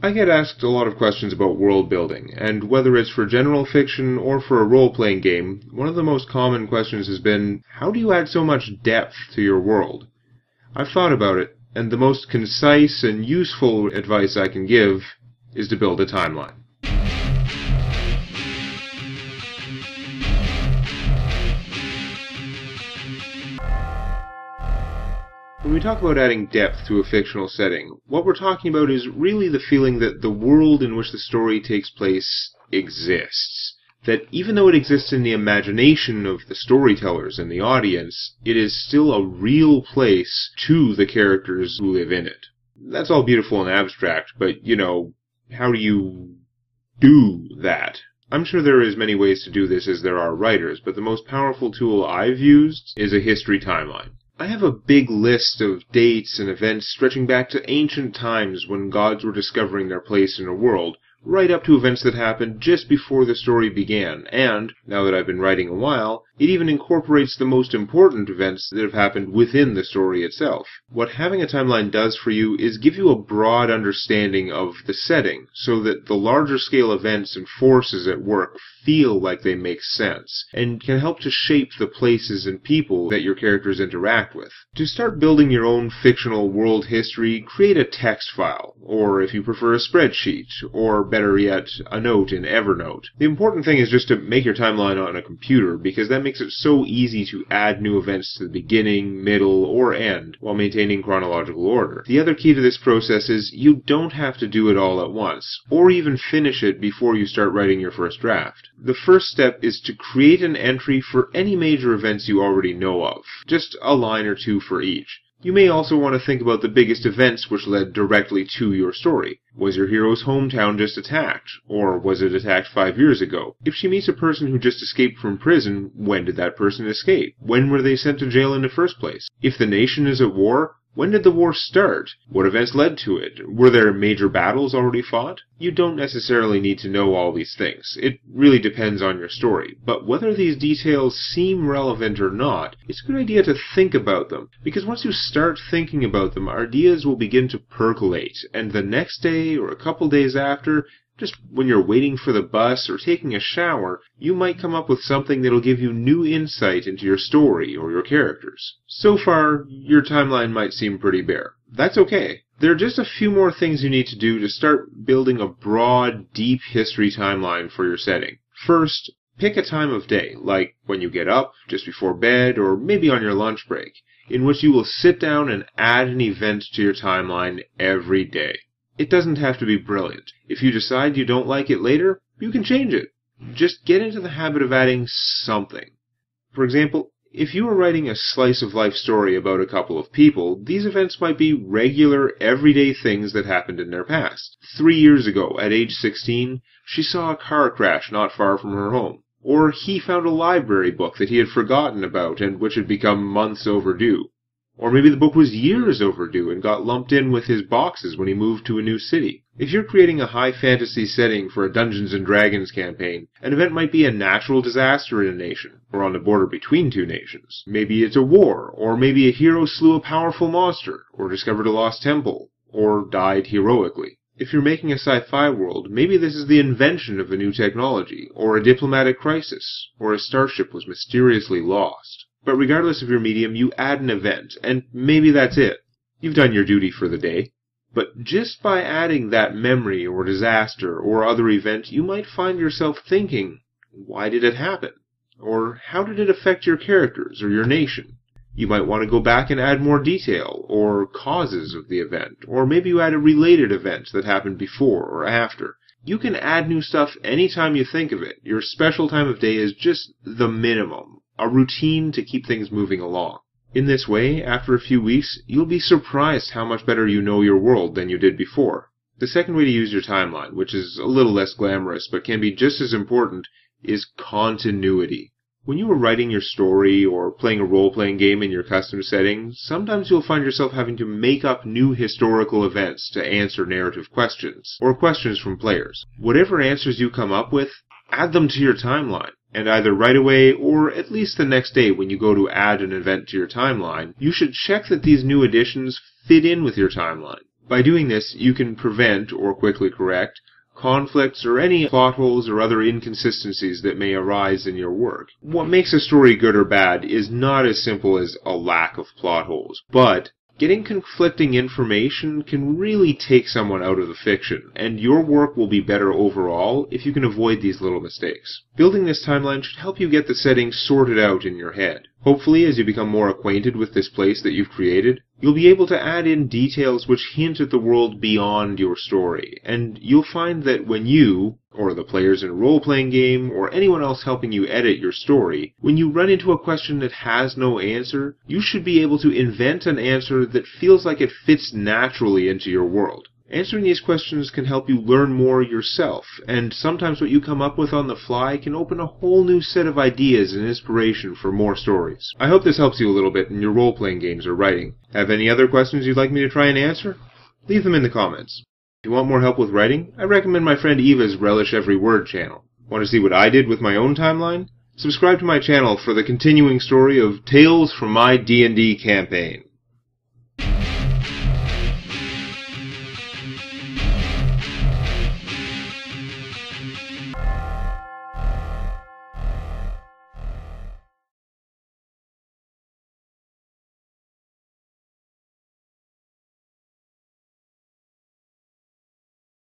I get asked a lot of questions about world building, and whether it's for general fiction or for a role-playing game, one of the most common questions has been, how do you add so much depth to your world? I've thought about it, and the most concise and useful advice I can give is to build a timeline. When we talk about adding depth to a fictional setting, what we're talking about is really the feeling that the world in which the story takes place exists. That even though it exists in the imagination of the storytellers and the audience, it is still a real place to the characters who live in it. That's all beautiful and abstract, but, how do you do that? I'm sure there are as many ways to do this as there are writers, but the most powerful tool I've used is a history timeline. I have a big list of dates and events stretching back to ancient times when gods were discovering their place in a world, right up to events that happened just before the story began, and, now that I've been writing a while, it even incorporates the most important events that have happened within the story itself. What having a timeline does for you is give you a broad understanding of the setting, so that the larger scale events and forces at work feel like they make sense, and can help to shape the places and people that your characters interact with. To start building your own fictional world history, create a text file, or if you prefer a spreadsheet, or better yet, a note in Evernote. The important thing is just to make your timeline on a computer, because that makes it so easy to add new events to the beginning, middle, or end, while maintaining chronological order. The other key to this process is you don't have to do it all at once, or even finish it before you start writing your first draft. The first step is to create an entry for any major events you already know of, just a line or two for each. You may also want to think about the biggest events which led directly to your story. Was your hero's hometown just attacked? Or was it attacked 5 years ago? If she meets a person who just escaped from prison, when did that person escape? When were they sent to jail in the first place? If the nation is at war, when did the war start? What events led to it? Were there major battles already fought? You don't necessarily need to know all these things. It really depends on your story. But whether these details seem relevant or not, it's a good idea to think about them. Because once you start thinking about them, ideas will begin to percolate. And the next day, or a couple days after, just when you're waiting for the bus or taking a shower, you might come up with something that'll give you new insight into your story or your characters. So far, your timeline might seem pretty bare. That's okay. There are just a few more things you need to do to start building a broad, deep history timeline for your setting. First, pick a time of day, like when you get up, just before bed, or maybe on your lunch break, in which you will sit down and add an event to your timeline every day. It doesn't have to be brilliant. If you decide you don't like it later, you can change it. Just get into the habit of adding something. For example, if you were writing a slice-of-life story about a couple of people, these events might be regular, everyday things that happened in their past. 3 years ago, at age 16, she saw a car crash not far from her home. Or he found a library book that he had forgotten about and which had become months overdue. Or maybe the book was years overdue and got lumped in with his boxes when he moved to a new city. If you're creating a high fantasy setting for a Dungeons & Dragons campaign, an event might be a natural disaster in a nation, or on the border between two nations. Maybe it's a war, or maybe a hero slew a powerful monster, or discovered a lost temple, or died heroically. If you're making a sci-fi world, maybe this is the invention of a new technology, or a diplomatic crisis, or a starship was mysteriously lost. But regardless of your medium, you add an event, and maybe that's it. You've done your duty for the day. But just by adding that memory or disaster or other event, you might find yourself thinking, why did it happen? Or how did it affect your characters or your nation? You might want to go back and add more detail, or causes of the event, or maybe you add a related event that happened before or after. You can add new stuff anytime you think of it. Your special time of day is just the minimum. A routine to keep things moving along. In this way, after a few weeks, you'll be surprised how much better you know your world than you did before. The second way to use your timeline, which is a little less glamorous but can be just as important, is continuity. When you are writing your story or playing a role-playing game in your custom setting, sometimes you'll find yourself having to make up new historical events to answer narrative questions, or questions from players. Whatever answers you come up with, add them to your timeline. And either right away, or at least the next day when you go to add an event to your timeline, you should check that these new additions fit in with your timeline. By doing this, you can prevent, or quickly correct, conflicts or any plot holes or other inconsistencies that may arise in your work. What makes a story good or bad is not as simple as a lack of plot holes, but getting conflicting information can really take someone out of the fiction, and your work will be better overall if you can avoid these little mistakes. Building this timeline should help you get the setting sorted out in your head. Hopefully, as you become more acquainted with this place that you've created, you'll be able to add in details which hint at the world beyond your story, and you'll find that when you, or the players in a role-playing game, or anyone else helping you edit your story, when you run into a question that has no answer, you should be able to invent an answer that feels like it fits naturally into your world. Answering these questions can help you learn more yourself, and sometimes what you come up with on the fly can open a whole new set of ideas and inspiration for more stories. I hope this helps you a little bit in your role-playing games or writing. Have any other questions you'd like me to try and answer? Leave them in the comments. If you want more help with writing, I recommend my friend Eva's Relish Every Word channel. Want to see what I did with my own timeline? Subscribe to my channel for the continuing story of Tales from my D&D campaign.